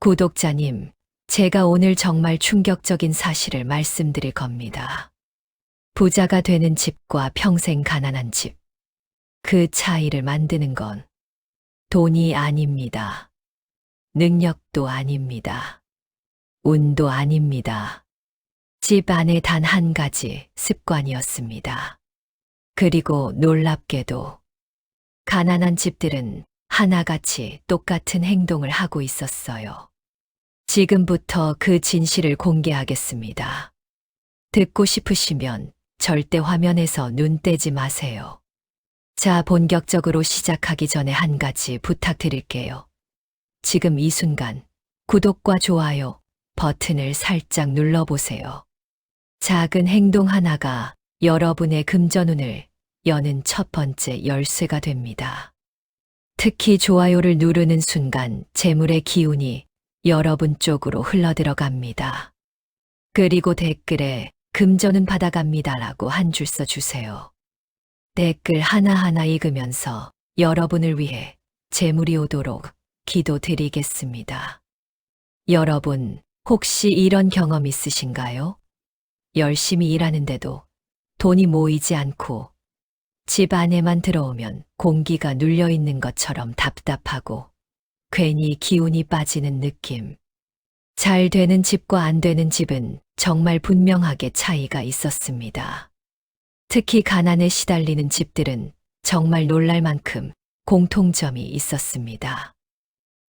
구독자님, 제가 오늘 정말 충격적인 사실을 말씀드릴 겁니다. 부자가 되는 집과 평생 가난한 집. 그 차이를 만드는 건 돈이 아닙니다. 능력도 아닙니다. 운도 아닙니다. 집 안에 단 한 가지 습관이었습니다. 그리고 놀랍게도 가난한 집들은 하나같이 똑같은 행동을 하고 있었어요. 지금부터 그 진실을 공개하겠습니다. 듣고 싶으시면 절대 화면에서 눈 떼지 마세요. 자, 본격적으로 시작하기 전에 한 가지 부탁드릴게요. 지금 이 순간 구독과 좋아요 버튼을 살짝 눌러보세요. 작은 행동 하나가 여러분의 금전운을 여는 첫 번째 열쇠가 됩니다. 특히 좋아요를 누르는 순간 재물의 기운이 여러분 쪽으로 흘러들어갑니다. 그리고 댓글에 금전은 받아갑니다라고 한 줄 써주세요. 댓글 하나하나 읽으면서 여러분을 위해 재물이 오도록 기도드리겠습니다. 여러분, 혹시 이런 경험 있으신가요? 열심히 일하는데도 돈이 모이지 않고 집 안에만 들어오면 공기가 눌려 있는 것처럼 답답하고 괜히 기운이 빠지는 느낌. 잘 되는 집과 안 되는 집은 정말 분명하게 차이가 있었습니다. 특히 가난에 시달리는 집들은 정말 놀랄 만큼 공통점이 있었습니다.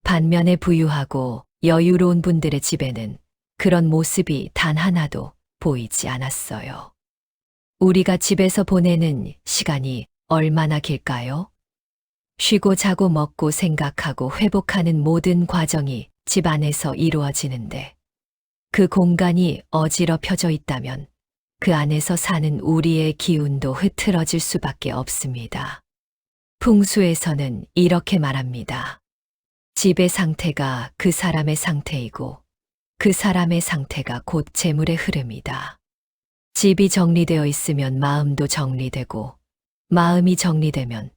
반면에 부유하고 여유로운 분들의 집에는 그런 모습이 단 하나도 보이지 않았어요. 우리가 집에서 보내는 시간이 얼마나 길까요? 쉬고 자고 먹고 생각하고 회복하는 모든 과정이 집 안에서 이루어지는데 그 공간이 어지럽혀져 있다면 그 안에서 사는 우리의 기운도 흐트러질 수밖에 없습니다. 풍수에서는 이렇게 말합니다. 집의 상태가 그 사람의 상태이고 그 사람의 상태가 곧 재물의 흐름이다. 집이 정리되어 있으면 마음도 정리되고 마음이 정리되면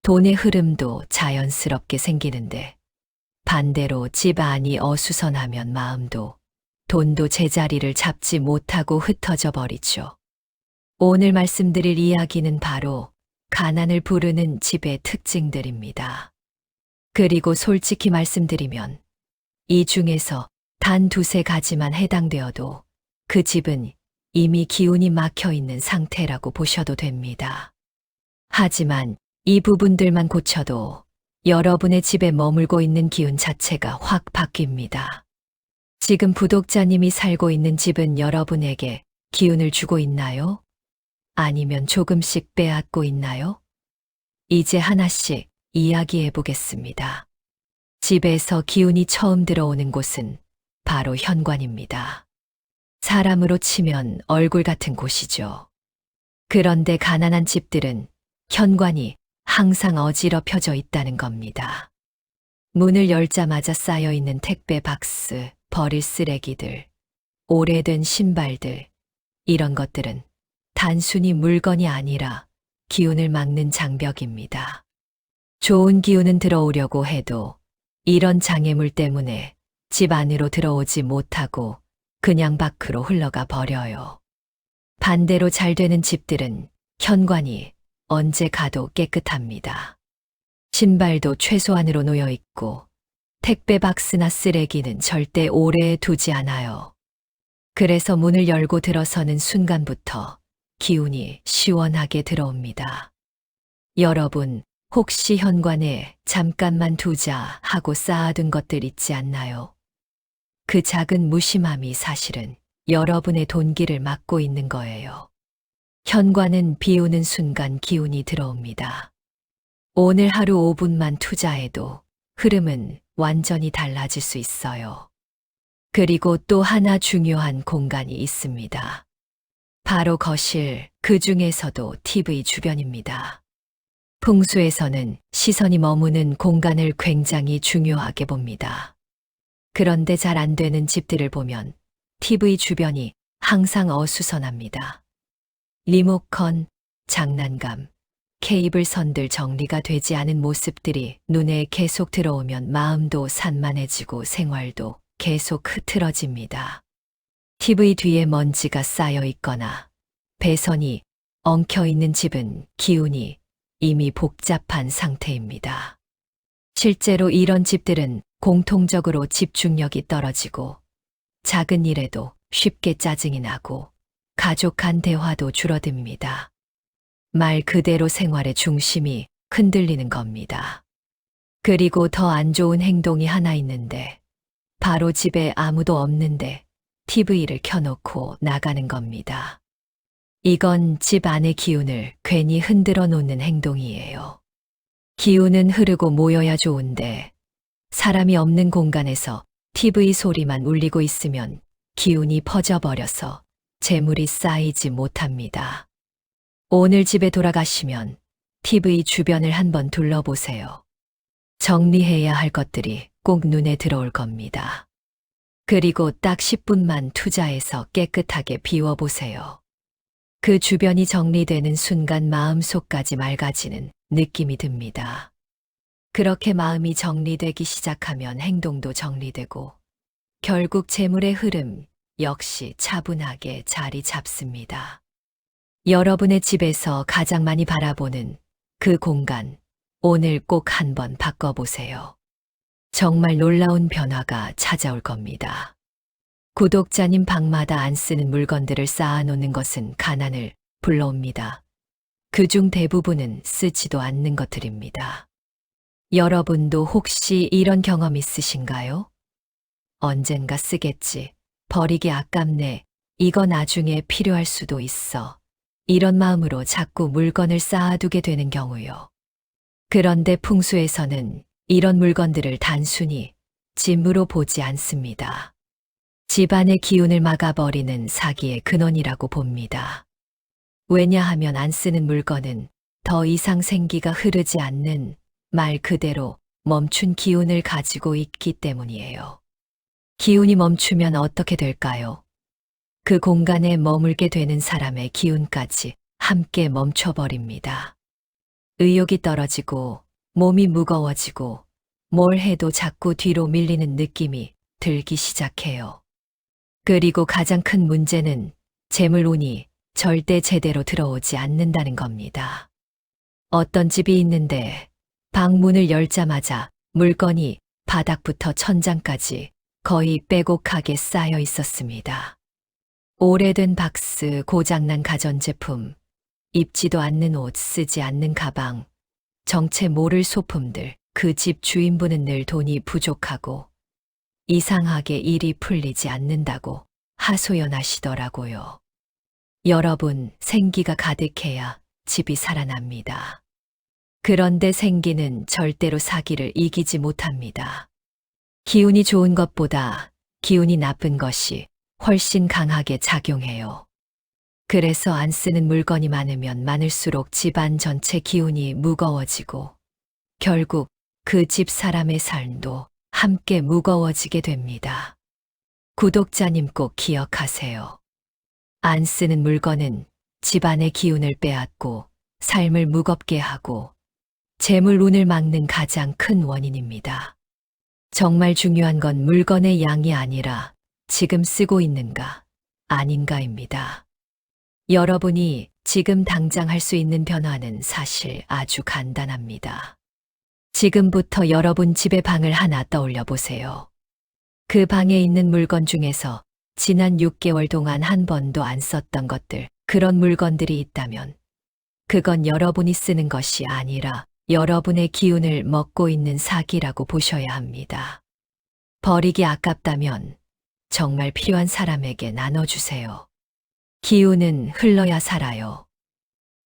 돈의 흐름도 자연스럽게 생기는데 반대로 집 안이 어수선하면 마음도 돈도 제자리를 잡지 못하고 흩어져 버리죠. 오늘 말씀드릴 이야기는 바로 가난을 부르는 집의 특징들입니다. 그리고 솔직히 말씀드리면 이 중에서 단 두세 가지만 해당되어도 그 집은 이미 기운이 막혀 있는 상태라고 보셔도 됩니다. 하지만 이 부분들만 고쳐도 여러분의 집에 머물고 있는 기운 자체가 확 바뀝니다. 지금 구독자님이 살고 있는 집은 여러분에게 기운을 주고 있나요? 아니면 조금씩 빼앗고 있나요? 이제 하나씩 이야기해 보겠습니다. 집에서 기운이 처음 들어오는 곳은 바로 현관입니다. 사람으로 치면 얼굴 같은 곳이죠. 그런데 가난한 집들은 현관이 항상 어지럽혀져 있다는 겁니다. 문을 열자마자 쌓여있는 택배 박스, 버릴 쓰레기들, 오래된 신발들, 이런 것들은 단순히 물건이 아니라 기운을 막는 장벽입니다. 좋은 기운은 들어오려고 해도 이런 장애물 때문에 집 안으로 들어오지 못하고 그냥 밖으로 흘러가 버려요. 반대로 잘 되는 집들은 현관이 언제 가도 깨끗합니다. 신발도 최소한으로 놓여 있고 택배 박스나 쓰레기는 절대 오래 두지 않아요. 그래서 문을 열고 들어서는 순간부터 기운이 시원하게 들어옵니다. 여러분, 혹시 현관에 잠깐만 두자 하고 쌓아둔 것들 있지 않나요? 그 작은 무심함이 사실은 여러분의 돈길을 막고 있는 거예요. 현관은 비우는 순간 기운이 들어옵니다. 오늘 하루 5분만 투자해도 흐름은 완전히 달라질 수 있어요. 그리고 또 하나 중요한 공간이 있습니다. 바로 거실, 그 중에서도 TV 주변입니다. 풍수에서는 시선이 머무는 공간을 굉장히 중요하게 봅니다. 그런데 잘 안 되는 집들을 보면 TV 주변이 항상 어수선합니다. 리모컨, 장난감, 케이블 선들 정리가 되지 않은 모습들이 눈에 계속 들어오면 마음도 산만해지고 생활도 계속 흐트러집니다. TV 뒤에 먼지가 쌓여 있거나 배선이 엉켜 있는 집은 기운이 이미 복잡한 상태입니다. 실제로 이런 집들은 공통적으로 집중력이 떨어지고 작은 일에도 쉽게 짜증이 나고 가족 간 대화도 줄어듭니다. 말 그대로 생활의 중심이 흔들리는 겁니다. 그리고 더 안 좋은 행동이 하나 있는데 바로 집에 아무도 없는데 TV를 켜놓고 나가는 겁니다. 이건 집 안의 기운을 괜히 흔들어 놓는 행동이에요. 기운은 흐르고 모여야 좋은데 사람이 없는 공간에서 TV 소리만 울리고 있으면 기운이 퍼져버려서 재물이 쌓이지 못합니다. 오늘 집에 돌아가시면 TV 주변을 한번 둘러보세요. 정리해야 할 것들이 꼭 눈에 들어올 겁니다. 그리고 딱 10분만 투자해서 깨끗하게 비워보세요. 그 주변이 정리되는 순간 마음속까지 맑아지는 느낌이 듭니다. 그렇게 마음이 정리되기 시작하면 행동도 정리되고 결국 재물의 흐름 역시 차분하게 자리 잡습니다. 여러분의 집에서 가장 많이 바라보는 그 공간, 오늘 꼭 한번 바꿔보세요. 정말 놀라운 변화가 찾아올 겁니다. 구독자님 방마다 안 쓰는 물건들을 쌓아놓는 것은 가난을 불러옵니다. 그중 대부분은 쓰지도 않는 것들입니다. 여러분도 혹시 이런 경험 있으신가요? 언젠가 쓰겠지. 버리기 아깝네. 이거 나중에 필요할 수도 있어. 이런 마음으로 자꾸 물건을 쌓아두게 되는 경우요. 그런데 풍수에서는 이런 물건들을 단순히 짐으로 보지 않습니다. 집안의 기운을 막아버리는 사기의 근원이라고 봅니다. 왜냐하면 안 쓰는 물건은 더 이상 생기가 흐르지 않는 말 그대로 멈춘 기운을 가지고 있기 때문이에요. 기운이 멈추면 어떻게 될까요? 그 공간에 머물게 되는 사람의 기운까지 함께 멈춰버립니다. 의욕이 떨어지고 몸이 무거워지고 뭘 해도 자꾸 뒤로 밀리는 느낌이 들기 시작해요. 그리고 가장 큰 문제는 재물운이 절대 제대로 들어오지 않는다는 겁니다. 어떤 집이 있는데 방문을 열자마자 물건이 바닥부터 천장까지 거의 빼곡하게 쌓여 있었습니다. 오래된 박스, 고장난 가전제품, 입지도 않는 옷, 쓰지 않는 가방, 정체 모를 소품들, 그 집 주인분은 늘 돈이 부족하고 이상하게 일이 풀리지 않는다고 하소연하시더라고요. 여러분, 생기가 가득해야 집이 살아납니다. 그런데 생기는 절대로 사기를 이기지 못합니다. 기운이 좋은 것보다 기운이 나쁜 것이 훨씬 강하게 작용해요. 그래서 안 쓰는 물건이 많으면 많을수록 집안 전체 기운이 무거워지고 결국 그 집 사람의 삶도 함께 무거워지게 됩니다. 구독자님 꼭 기억하세요. 안 쓰는 물건은 집안의 기운을 빼앗고 삶을 무겁게 하고 재물운을 막는 가장 큰 원인입니다. 정말 중요한 건 물건의 양이 아니라 지금 쓰고 있는가, 아닌가입니다. 여러분이 지금 당장 할 수 있는 변화는 사실 아주 간단합니다. 지금부터 여러분 집의 방을 하나 떠올려 보세요. 그 방에 있는 물건 중에서 지난 6개월 동안 한 번도 안 썼던 것들, 그런 물건들이 있다면 그건 여러분이 쓰는 것이 아니라 여러분의 기운을 먹고 있는 사기라고 보셔야 합니다. 버리기 아깝다면 정말 필요한 사람에게 나눠주세요. 기운은 흘러야 살아요.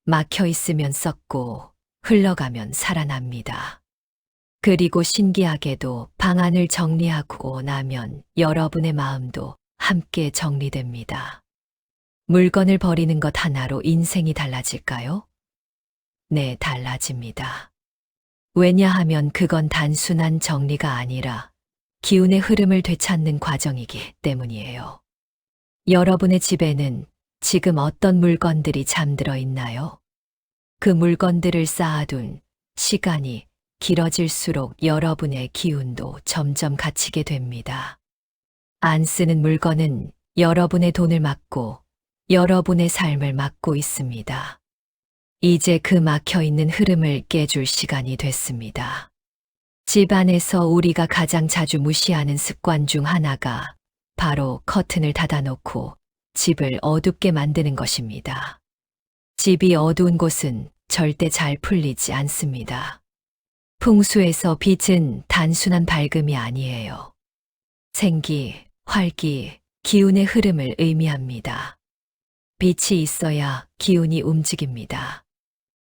막혀 있으면 썩고 흘러가면 살아납니다. 그리고 신기하게도 방안을 정리하고 나면 여러분의 마음도 함께 정리됩니다. 물건을 버리는 것 하나로 인생이 달라질까요? 네, 달라집니다. 왜냐하면 그건 단순한 정리가 아니라 기운의 흐름을 되찾는 과정이기 때문이에요. 여러분의 집에는 지금 어떤 물건들이 잠들어 있나요? 그 물건들을 쌓아둔 시간이 길어질수록 여러분의 기운도 점점 갇히게 됩니다. 안 쓰는 물건은 여러분의 돈을 막고 여러분의 삶을 막고 있습니다. 이제 그 막혀 있는 흐름을 깨줄 시간이 됐습니다. 집 안에서 우리가 가장 자주 무시하는 습관 중 하나가 바로 커튼을 닫아놓고 집을 어둡게 만드는 것입니다. 집이 어두운 곳은 절대 잘 풀리지 않습니다. 풍수에서 빛은 단순한 밝음이 아니에요. 생기, 활기, 기운의 흐름을 의미합니다. 빛이 있어야 기운이 움직입니다.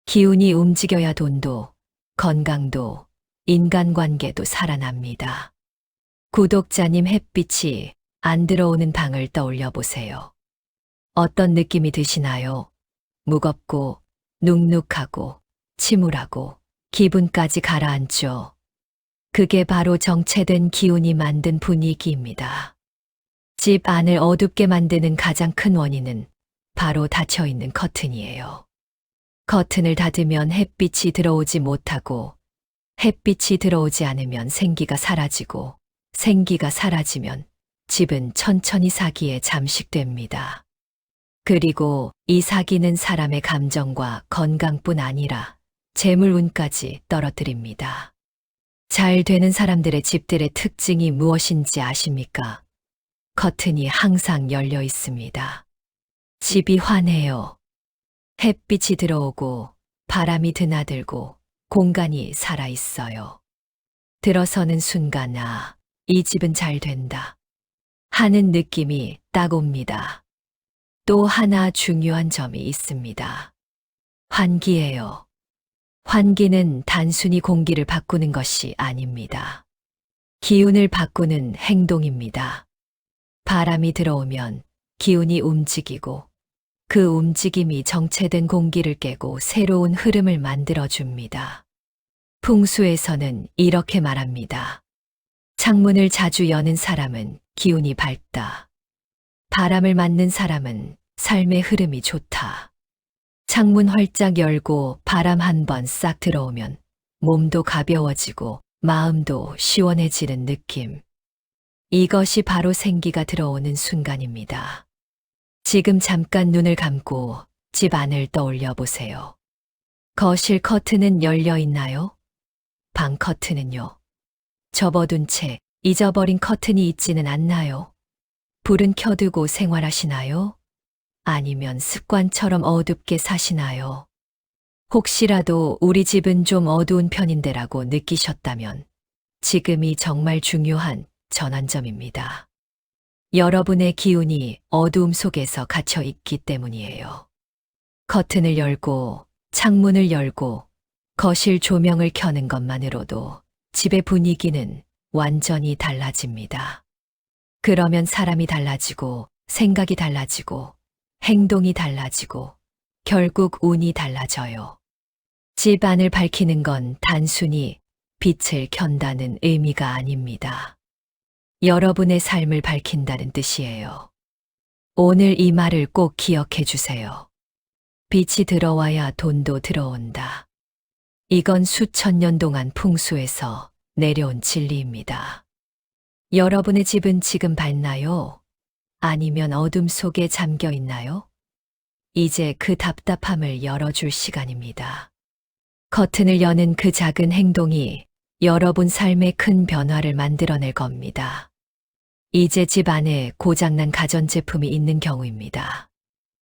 기운이 움직여야 돈도, 건강도, 인간관계도 살아납니다. 구독자님, 햇빛이 안 들어오는 방을 떠올려 보세요. 어떤 느낌이 드시나요? 무겁고, 눅눅하고, 침울하고, 기분까지 가라앉죠. 그게 바로 정체된 기운이 만든 분위기입니다. 집 안을 어둡게 만드는 가장 큰 원인은 바로 닫혀있는 커튼이에요. 커튼을 닫으면 햇빛이 들어오지 못하고, 햇빛이 들어오지 않으면 생기가 사라지고, 생기가 사라지면 집은 천천히 사기에 잠식됩니다. 그리고 이 사기는 사람의 감정과 건강뿐 아니라 재물 운까지 떨어뜨립니다. 잘 되는 사람들의 집들의 특징이 무엇인지 아십니까? 커튼이 항상 열려 있습니다. 집이 환해요. 햇빛이 들어오고 바람이 드나들고 공간이 살아 있어요. 들어서는 순간 이 집은 잘 된다 하는 느낌이 딱 옵니다. 또 하나 중요한 점이 있습니다. 환기예요. 환기는 단순히 공기를 바꾸는 것이 아닙니다. 기운을 바꾸는 행동입니다. 바람이 들어오면 기운이 움직이고 그 움직임이 정체된 공기를 깨고 새로운 흐름을 만들어줍니다. 풍수에서는 이렇게 말합니다. 창문을 자주 여는 사람은 기운이 밝다. 바람을 맞는 사람은 삶의 흐름이 좋다. 창문 활짝 열고 바람 한 번 싹 들어오면 몸도 가벼워지고 마음도 시원해지는 느낌. 이것이 바로 생기가 들어오는 순간입니다. 지금 잠깐 눈을 감고 집 안을 떠올려 보세요. 거실 커튼은 열려 있나요? 방 커튼은요? 접어둔 채 잊어버린 커튼이 있지는 않나요? 불은 켜두고 생활하시나요? 아니면 습관처럼 어둡게 사시나요? 혹시라도 우리 집은 좀 어두운 편인데라고 느끼셨다면 지금이 정말 중요한 전환점입니다. 여러분의 기운이 어두움 속에서 갇혀 있기 때문이에요. 커튼을 열고 창문을 열고 거실 조명을 켜는 것만으로도 집의 분위기는 완전히 달라집니다. 그러면 사람이 달라지고 생각이 달라지고 행동이 달라지고 결국 운이 달라져요. 집 안을 밝히는 건 단순히 빛을 켠다는 의미가 아닙니다. 여러분의 삶을 밝힌다는 뜻이에요. 오늘 이 말을 꼭 기억해 주세요. 빛이 들어와야 돈도 들어온다. 이건 수천 년 동안 풍수에서 내려온 진리입니다. 여러분의 집은 지금 밝나요? 아니면 어둠 속에 잠겨 있나요? 이제 그 답답함을 열어줄 시간입니다. 커튼을 여는 그 작은 행동이 여러분 삶에 큰 변화를 만들어낼 겁니다. 이제 집 안에 고장난 가전제품이 있는 경우입니다.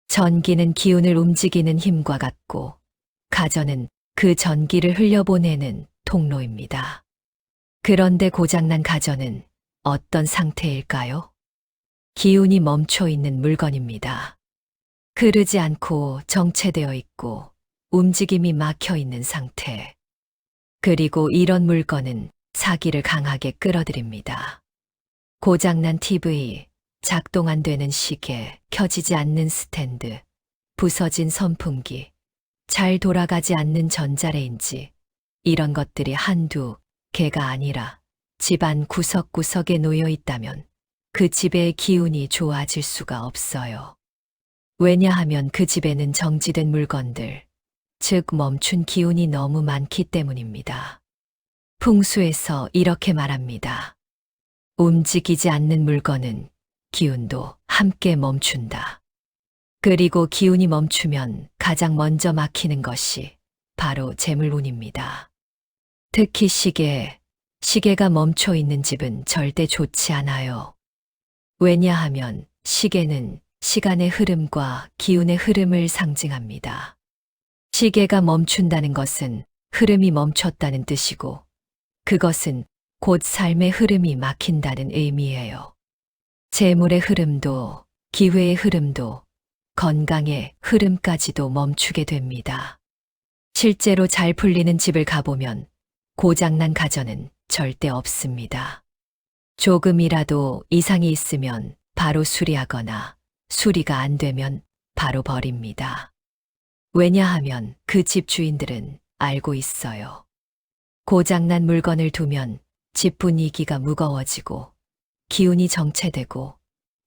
전기는 기운을 움직이는 힘과 같고, 가전은 그 전기를 흘려보내는 통로입니다. 그런데 고장난 가전은 어떤 상태일까요? 기운이 멈춰 있는 물건입니다. 흐르지 않고 정체되어 있고 움직임이 막혀 있는 상태. 그리고 이런 물건은 사기를 강하게 끌어들입니다. 고장난 TV, 작동 안 되는 시계, 켜지지 않는 스탠드, 부서진 선풍기, 잘 돌아가지 않는 전자레인지, 이런 것들이 한두 개가 아니라 집안 구석구석에 놓여 있다면 그 집의 기운이 좋아질 수가 없어요. 왜냐하면 그 집에는 정지된 물건들, 즉 멈춘 기운이 너무 많기 때문입니다. 풍수에서 이렇게 말합니다. 움직이지 않는 물건은 기운도 함께 멈춘다. 그리고 기운이 멈추면 가장 먼저 막히는 것이 바로 재물운입니다. 특히 시계가 멈춰 있는 집은 절대 좋지 않아요. 왜냐하면 시계는 시간의 흐름과 기운의 흐름을 상징합니다. 시계가 멈춘다는 것은 흐름이 멈췄다는 뜻이고, 그것은 곧 삶의 흐름이 막힌다는 의미예요. 재물의 흐름도, 기회의 흐름도, 건강의 흐름까지도 멈추게 됩니다. 실제로 잘 풀리는 집을 가보면 고장난 가전은 절대 없습니다. 조금이라도 이상이 있으면 바로 수리하거나 수리가 안 되면 바로 버립니다. 왜냐하면 그 집 주인들은 알고 있어요. 고장난 물건을 두면 집 분위기가 무거워지고 기운이 정체되고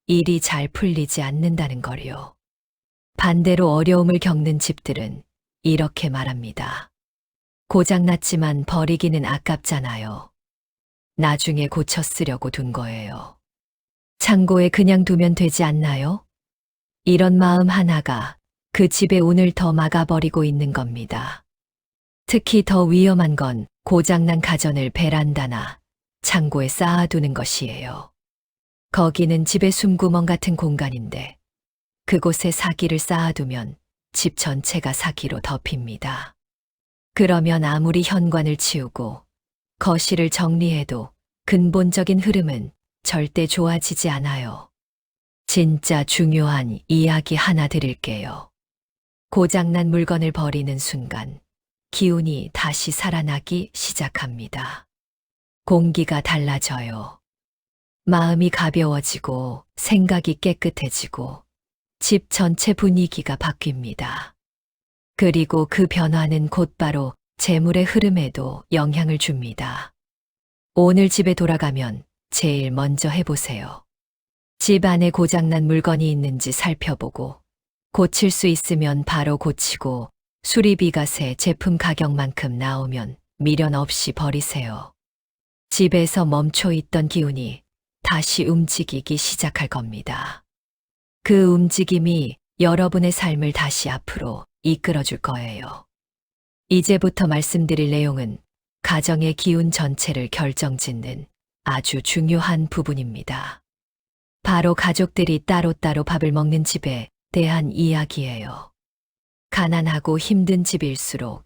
일이 잘 풀리지 않는다는 거요. 반대로 어려움을 겪는 집들은 이렇게 말합니다. 고장났지만 버리기는 아깝잖아요. 나중에 고쳐 쓰려고 둔 거예요. 창고에 그냥 두면 되지 않나요? 이런 마음 하나가 그 집의 운을 더 막아버리고 있는 겁니다. 특히 더 위험한 건 고장난 가전을 베란다나 창고에 쌓아두는 것이에요. 거기는 집의 숨구멍 같은 공간인데 그곳에 사기를 쌓아두면 집 전체가 사기로 덮입니다. 그러면 아무리 현관을 치우고 거실을 정리해도 근본적인 흐름은 절대 좋아지지 않아요. 진짜 중요한 이야기 하나 드릴게요. 고장난 물건을 버리는 순간 기운이 다시 살아나기 시작합니다. 공기가 달라져요. 마음이 가벼워지고 생각이 깨끗해지고 집 전체 분위기가 바뀝니다. 그리고 그 변화는 곧바로 재물의 흐름에도 영향을 줍니다. 오늘 집에 돌아가면 제일 먼저 해보세요. 집 안에 고장난 물건이 있는지 살펴보고 고칠 수 있으면 바로 고치고 수리비가 새 제품 가격만큼 나오면 미련 없이 버리세요. 집에서 멈춰 있던 기운이 다시 움직이기 시작할 겁니다. 그 움직임이 여러분의 삶을 다시 앞으로 이끌어줄 거예요. 이제부터 말씀드릴 내용은 가정의 기운 전체를 결정짓는 아주 중요한 부분입니다. 바로 가족들이 따로따로 밥을 먹는 집에 대한 이야기예요. 가난하고 힘든 집일수록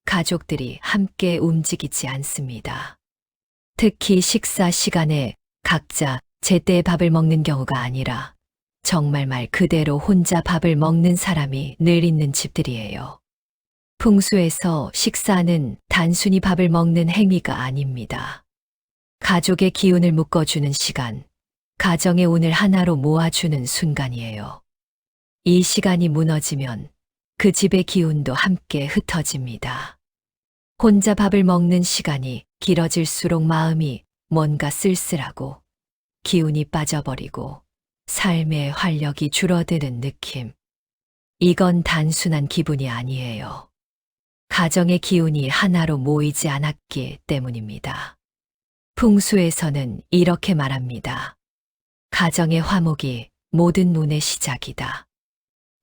가족들이 함께 움직이지 않습니다. 특히 식사 시간에 각자 제때의 밥을 먹는 경우가 아니라 정말 말 그대로 혼자 밥을 먹는 사람이 늘 있는 집들이에요. 풍수에서 식사는 단순히 밥을 먹는 행위가 아닙니다. 가족의 기운을 묶어주는 시간, 가정의 운을 하나로 모아주는 순간이에요. 이 시간이 무너지면 그 집의 기운도 함께 흩어집니다. 혼자 밥을 먹는 시간이 길어질수록 마음이 뭔가 쓸쓸하고 기운이 빠져버리고 삶의 활력이 줄어드는 느낌. 이건 단순한 기분이 아니에요. 가정의 기운이 하나로 모이지 않았기 때문입니다. 풍수에서는 이렇게 말합니다. 가정의 화목이 모든 운의 시작이다.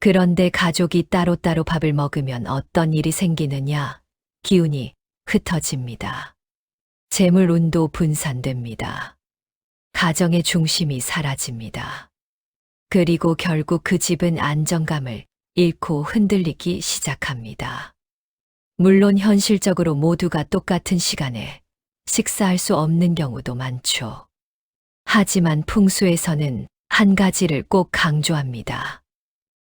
그런데 가족이 따로따로 밥을 먹으면 어떤 일이 생기느냐? 기운이 흩어집니다. 재물 운도 분산됩니다. 가정의 중심이 사라집니다. 그리고 결국 그 집은 안정감을 잃고 흔들리기 시작합니다. 물론 현실적으로 모두가 똑같은 시간에 식사할 수 없는 경우도 많죠. 하지만 풍수에서는 한 가지를 꼭 강조합니다.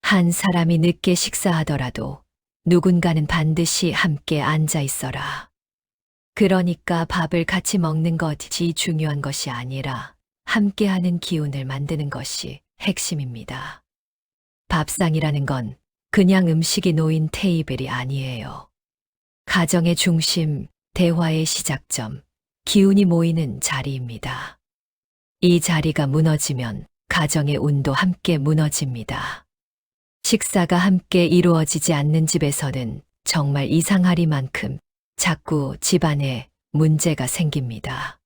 한 사람이 늦게 식사하더라도 누군가는 반드시 함께 앉아 있어라. 그러니까 밥을 같이 먹는 것이 중요한 것이 아니라 함께하는 기운을 만드는 것이 핵심입니다. 밥상이라는 건 그냥 음식이 놓인 테이블이 아니에요. 가정의 중심, 대화의 시작점, 기운이 모이는 자리입니다. 이 자리가 무너지면 가정의 운도 함께 무너집니다. 식사가 함께 이루어지지 않는 집에서는 정말 이상하리만큼 자꾸 집안에 문제가 생깁니다.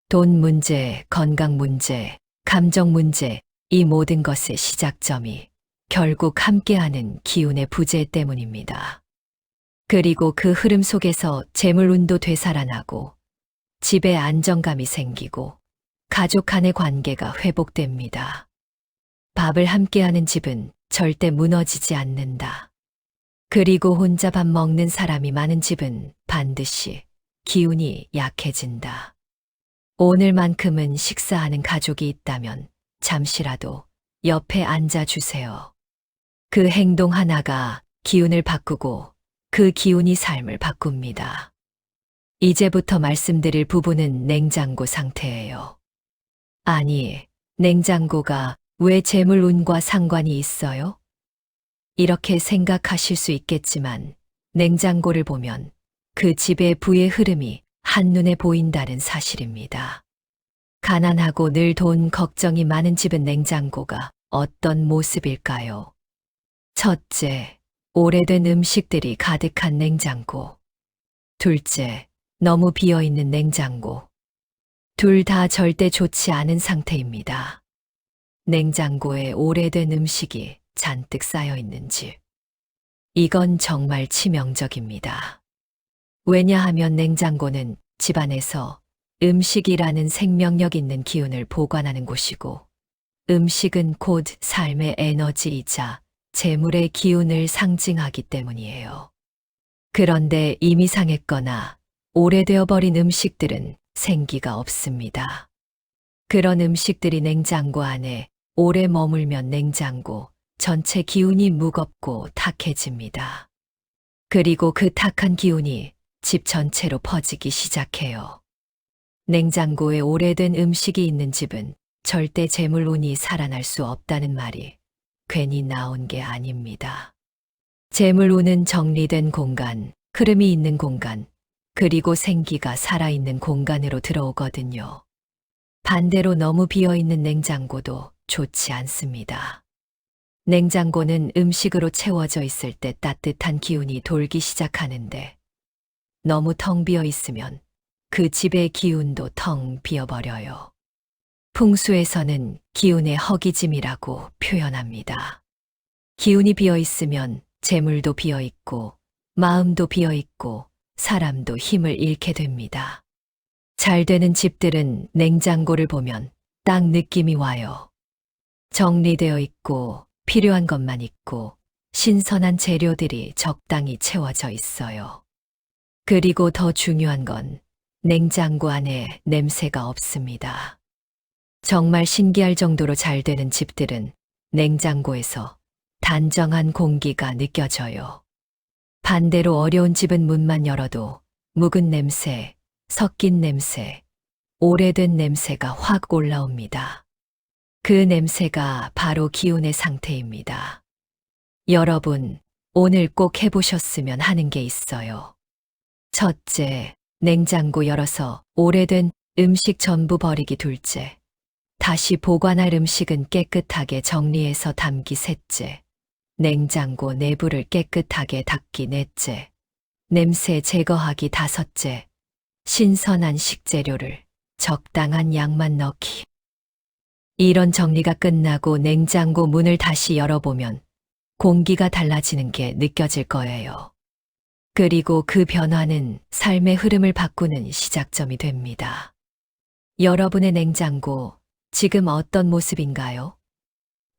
돈 문제, 건강 문제, 감정 문제, 이 모든 것의 시작점이 결국 함께하는 기운의 부재 때문입니다. 그리고 그 흐름 속에서 재물운도 되살아나고 집에 안정감이 생기고 가족 간의 관계가 회복됩니다. 밥을 함께하는 집은 절대 무너지지 않는다. 그리고 혼자 밥 먹는 사람이 많은 집은 반드시 기운이 약해진다. 오늘만큼은 식사하는 가족이 있다면 잠시라도 옆에 앉아주세요. 그 행동 하나가 기운을 바꾸고 그 기운이 삶을 바꿉니다. 이제부터 말씀드릴 부분은 냉장고 상태예요. 아니, 냉장고가 왜 재물운과 상관이 있어요? 이렇게 생각하실 수 있겠지만 냉장고를 보면 그 집의 부의 흐름이 한눈에 보인다는 사실입니다. 가난하고 늘 돈 걱정이 많은 집은 냉장고가 어떤 모습일까요? 첫째, 오래된 음식들이 가득한 냉장고. 둘째, 너무 비어있는 냉장고. 둘 다 절대 좋지 않은 상태입니다. 냉장고에 오래된 음식이 잔뜩 쌓여 있는 집. 이건 정말 치명적입니다. 왜냐하면 냉장고는 집안에서 음식이라는 생명력 있는 기운을 보관하는 곳이고, 음식은 곧 삶의 에너지이자 재물의 기운을 상징하기 때문이에요. 그런데 이미 상했거나 오래되어 버린 음식들은 생기가 없습니다. 그런 음식들이 냉장고 안에 오래 머물면 냉장고 전체 기운이 무겁고 탁해집니다. 그리고 그 탁한 기운이 집 전체로 퍼지기 시작해요. 냉장고에 오래된 음식이 있는 집은 절대 재물운이 살아날 수 없다는 말이 괜히 나온 게 아닙니다. 재물운은 정리된 공간, 흐름이 있는 공간, 그리고 생기가 살아있는 공간으로 들어오거든요. 반대로 너무 비어있는 냉장고도 좋지 않습니다. 냉장고는 음식으로 채워져 있을 때 따뜻한 기운이 돌기 시작하는데 너무 텅 비어 있으면 그 집의 기운도 텅 비어버려요. 풍수에서는 기운의 허기짐이라고 표현합니다. 기운이 비어 있으면 재물도 비어 있고 마음도 비어 있고 사람도 힘을 잃게 됩니다. 잘 되는 집들은 냉장고를 보면 딱 느낌이 와요. 정리되어 있고 필요한 것만 있고 신선한 재료들이 적당히 채워져 있어요. 그리고 더 중요한 건 냉장고 안에 냄새가 없습니다. 정말 신기할 정도로 잘 되는 집들은 냉장고에서 단정한 공기가 느껴져요. 반대로 어려운 집은 문만 열어도 묵은 냄새, 섞인 냄새, 오래된 냄새가 확 올라옵니다. 그 냄새가 바로 기운의 상태입니다. 여러분, 오늘 꼭 해보셨으면 하는 게 있어요. 첫째, 냉장고 열어서 오래된 음식 전부 버리기. 둘째, 다시 보관할 음식은 깨끗하게 정리해서 담기. 셋째, 냉장고 내부를 깨끗하게 닦기. 넷째, 냄새 제거하기. 다섯째, 신선한 식재료를 적당한 양만 넣기. 이런 정리가 끝나고 냉장고 문을 다시 열어보면 공기가 달라지는 게 느껴질 거예요. 그리고 그 변화는 삶의 흐름을 바꾸는 시작점이 됩니다. 여러분의 냉장고, 지금 어떤 모습인가요?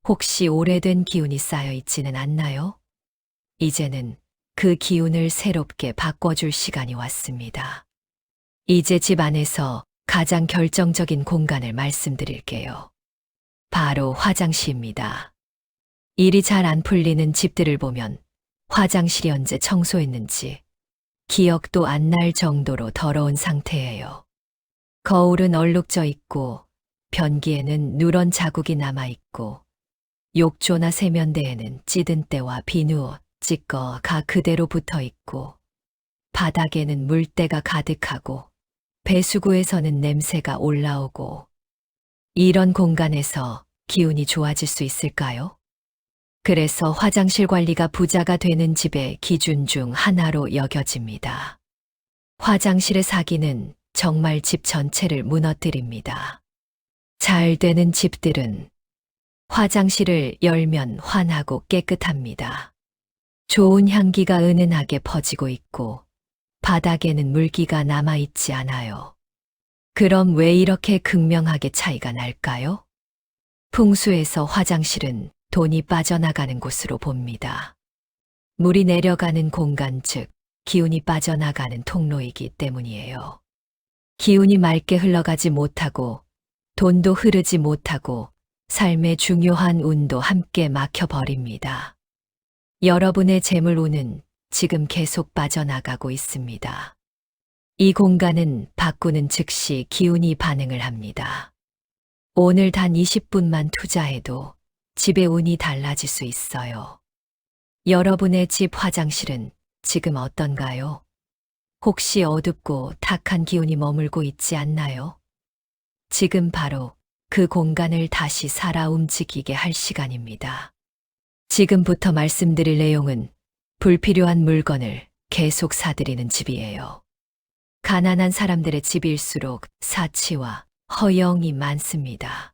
혹시 오래된 기운이 쌓여 있지는 않나요? 이제는 그 기운을 새롭게 바꿔줄 시간이 왔습니다. 이제 집 안에서 가장 결정적인 공간을 말씀드릴게요. 바로 화장실입니다. 일이 잘 안 풀리는 집들을 보면 화장실이 언제 청소했는지 기억도 안 날 정도로 더러운 상태예요. 거울은 얼룩져 있고 변기에는 누런 자국이 남아 있고 욕조나 세면대에는 찌든 때와 비누, 찌꺼가 그대로 붙어 있고 바닥에는 물때가 가득하고 배수구에서는 냄새가 올라오고 이런 공간에서 기운이 좋아질 수 있을까요? 그래서 화장실 관리가 부자가 되는 집의 기준 중 하나로 여겨집니다. 화장실의 사기는 정말 집 전체를 무너뜨립니다. 잘 되는 집들은 화장실을 열면 환하고 깨끗합니다. 좋은 향기가 은은하게 퍼지고 있고 바닥에는 물기가 남아있지 않아요. 그럼 왜 이렇게 극명하게 차이가 날까요? 풍수에서 화장실은 돈이 빠져나가는 곳으로 봅니다. 물이 내려가는 공간, 즉 기운이 빠져나가는 통로이기 때문이에요. 기운이 맑게 흘러가지 못하고 돈도 흐르지 못하고 삶의 중요한 운도 함께 막혀버립니다. 여러분의 재물운은 지금 계속 빠져나가고 있습니다. 이 공간은 바꾸는 즉시 기운이 반응을 합니다. 오늘 단 20분만 투자해도 집의 운이 달라질 수 있어요. 여러분의 집 화장실은 지금 어떤가요? 혹시 어둡고 탁한 기운이 머물고 있지 않나요? 지금 바로 그 공간을 다시 살아 움직이게 할 시간입니다. 지금부터 말씀드릴 내용은 불필요한 물건을 계속 사들이는 집이에요. 가난한 사람들의 집일수록 사치와 허영이 많습니다.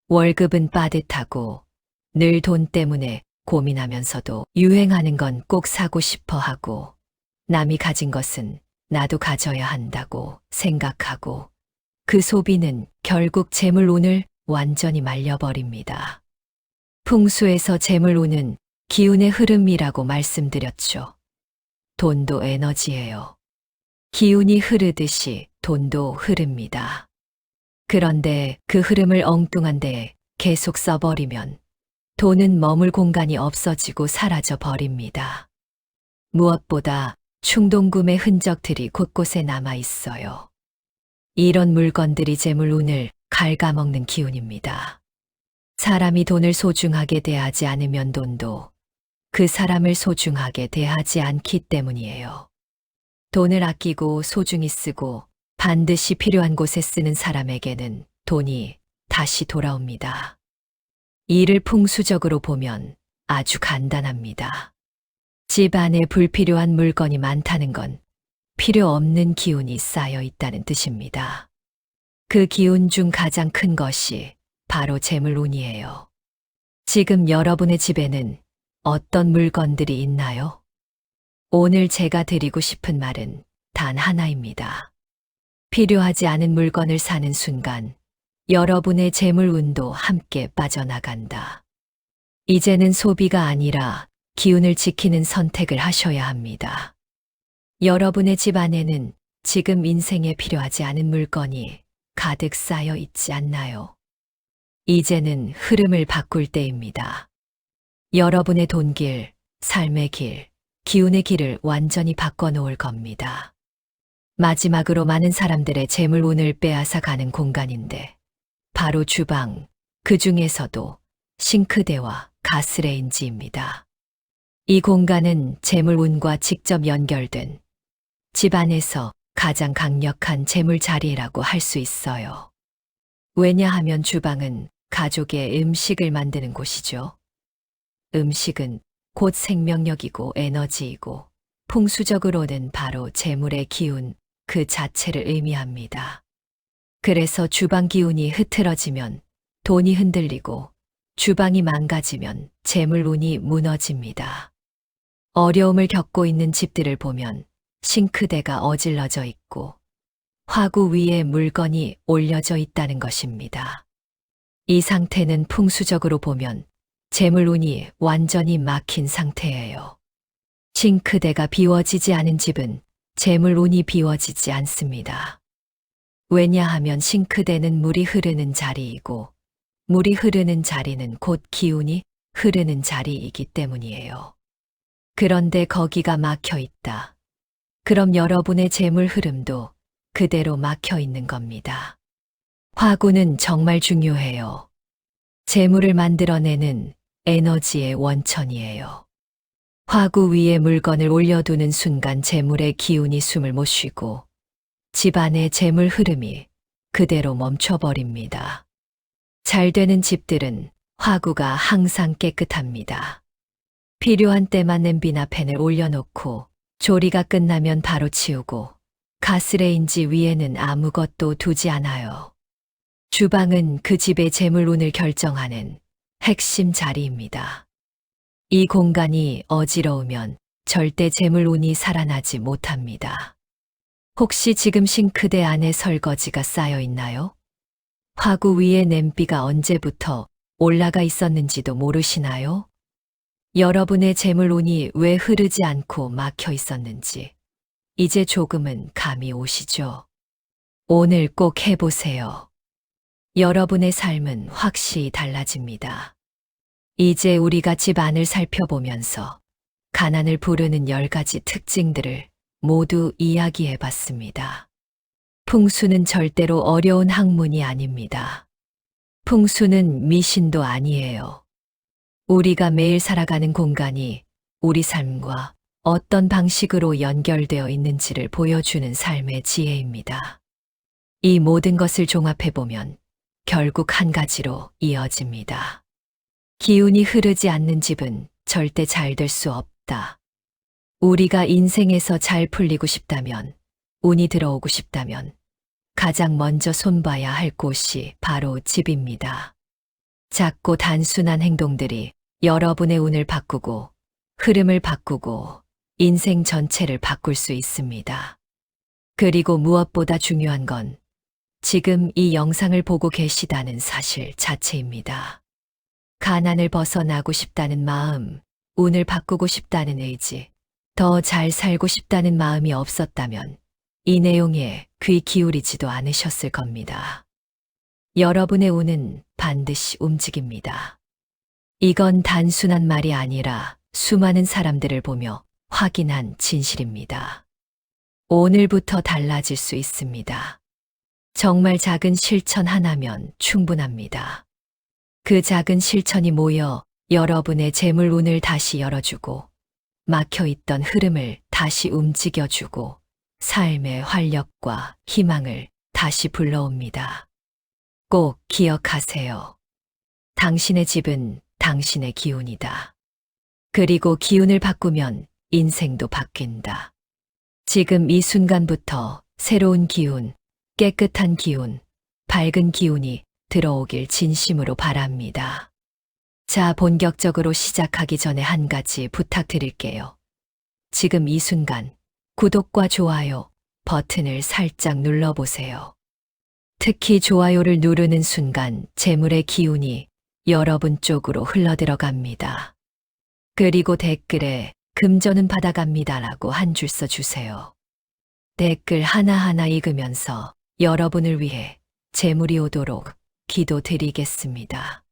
월급은 빠듯하고 늘 돈 때문에 고민하면서도 유행하는 건 꼭 사고 싶어 하고 남이 가진 것은 나도 가져야 한다고 생각하고 그 소비는 결국 재물운을 완전히 말려버립니다. 풍수에서 재물운은 기운의 흐름이라고 말씀드렸죠. 돈도 에너지예요. 기운이 흐르듯이 돈도 흐릅니다. 그런데 그 흐름을 엉뚱한 데에 계속 써버리면 돈은 머물 공간이 없어지고 사라져 버립니다. 무엇보다 충동구매 흔적들이 곳곳에 남아 있어요. 이런 물건들이 재물운을 갉아먹는 기운입니다. 사람이 돈을 소중하게 대하지 않으면 돈도 그 사람을 소중하게 대하지 않기 때문이에요. 돈을 아끼고 소중히 쓰고 반드시 필요한 곳에 쓰는 사람에게는 돈이 다시 돌아옵니다. 이를 풍수적으로 보면 아주 간단합니다. 집 안에 불필요한 물건이 많다는 건 필요 없는 기운이 쌓여 있다는 뜻입니다. 그 기운 중 가장 큰 것이 바로 재물운이에요. 지금 여러분의 집에는 어떤 물건들이 있나요? 오늘 제가 드리고 싶은 말은 단 하나입니다. 필요하지 않은 물건을 사는 순간 여러분의 재물운도 함께 빠져나간다. 이제는 소비가 아니라 기운을 지키는 선택을 하셔야 합니다. 여러분의 집 안에는 지금 인생에 필요하지 않은 물건이 가득 쌓여 있지 않나요? 이제는 흐름을 바꿀 때입니다. 여러분의 돈길, 삶의 길, 기운의 길을 완전히 바꿔놓을 겁니다. 마지막으로 많은 사람들의 재물운을 빼앗아 가는 공간인데 바로 주방, 그 중에서도 싱크대와 가스레인지입니다. 이 공간은 재물운과 직접 연결된 집안에서 가장 강력한 재물 자리라고 할 수 있어요. 왜냐하면 주방은 가족의 음식을 만드는 곳이죠. 음식은 곧 생명력이고 에너지이고 풍수적으로는 바로 재물의 기운 그 자체를 의미합니다. 그래서 주방 기운이 흐트러지면 돈이 흔들리고 주방이 망가지면 재물운이 무너집니다. 어려움을 겪고 있는 집들을 보면 싱크대가 어질러져 있고 화구 위에 물건이 올려져 있다는 것입니다. 이 상태는 풍수적으로 보면 재물운이 완전히 막힌 상태예요. 싱크대가 비워지지 않은 집은 재물운이 비워지지 않습니다. 왜냐하면 싱크대는 물이 흐르는 자리이고 물이 흐르는 자리는 곧 기운이 흐르는 자리이기 때문이에요. 그런데 거기가 막혀 있다. 그럼 여러분의 재물 흐름도 그대로 막혀 있는 겁니다. 화구는 정말 중요해요. 재물을 만들어내는 에너지의 원천이에요. 화구 위에 물건을 올려두는 순간 재물의 기운이 숨을 못 쉬고 집안의 재물 흐름이 그대로 멈춰버립니다. 잘 되는 집들은 화구가 항상 깨끗합니다. 필요한 때만 냄비나 팬을 올려놓고 조리가 끝나면 바로 치우고 가스레인지 위에는 아무것도 두지 않아요. 주방은 그 집의 재물운을 결정하는 핵심 자리입니다. 이 공간이 어지러우면 절대 재물운이 살아나지 못합니다. 혹시 지금 싱크대 안에 설거지가 쌓여 있나요? 화구 위에 냄비가 언제부터 올라가 있었는지도 모르시나요? 여러분의 재물운이 왜 흐르지 않고 막혀 있었는지 이제 조금은 감이 오시죠? 오늘 꼭 해보세요. 여러분의 삶은 확실히 달라집니다. 이제 우리가 집 안을 살펴보면서 가난을 부르는 10가지 특징들을 모두 이야기해 봤습니다. 풍수는 절대로 어려운 학문이 아닙니다. 풍수는 미신도 아니에요. 우리가 매일 살아가는 공간이 우리 삶과 어떤 방식으로 연결되어 있는지를 보여주는 삶의 지혜입니다. 이 모든 것을 종합해보면 결국 한 가지로 이어집니다. 기운이 흐르지 않는 집은 절대 잘 될 수 없다. 우리가 인생에서 잘 풀리고 싶다면, 운이 들어오고 싶다면 가장 먼저 손봐야 할 곳이 바로 집입니다. 작고 단순한 행동들이 여러분의 운을 바꾸고 흐름을 바꾸고 인생 전체를 바꿀 수 있습니다. 그리고 무엇보다 중요한 건 지금 이 영상을 보고 계시다는 사실 자체입니다. 가난을 벗어나고 싶다는 마음, 운을 바꾸고 싶다는 의지, 더 잘 살고 싶다는 마음이 없었다면 이 내용에 귀 기울이지도 않으셨을 겁니다. 여러분의 운은 반드시 움직입니다. 이건 단순한 말이 아니라 수많은 사람들을 보며 확인한 진실입니다. 오늘부터 달라질 수 있습니다. 정말 작은 실천 하나면 충분합니다. 그 작은 실천이 모여 여러분의 재물운을 다시 열어주고 막혀있던 흐름을 다시 움직여주고 삶의 활력과 희망을 다시 불러옵니다. 꼭 기억하세요. 당신의 집은 당신의 기운이다. 그리고 기운을 바꾸면 인생도 바뀐다. 지금 이 순간부터 새로운 기운, 깨끗한 기운, 밝은 기운이 들어오길 진심으로 바랍니다. 자, 본격적으로 시작하기 전에 한 가지 부탁드릴게요. 지금 이 순간 구독과 좋아요 버튼을 살짝 눌러보세요. 특히 좋아요를 누르는 순간 재물의 기운이 여러분 쪽으로 흘러들어갑니다. 그리고 댓글에 금전은 받아갑니다라고 한 줄 써주세요. 댓글 하나하나 읽으면서 여러분을 위해 재물이 오도록 기도드리겠습니다.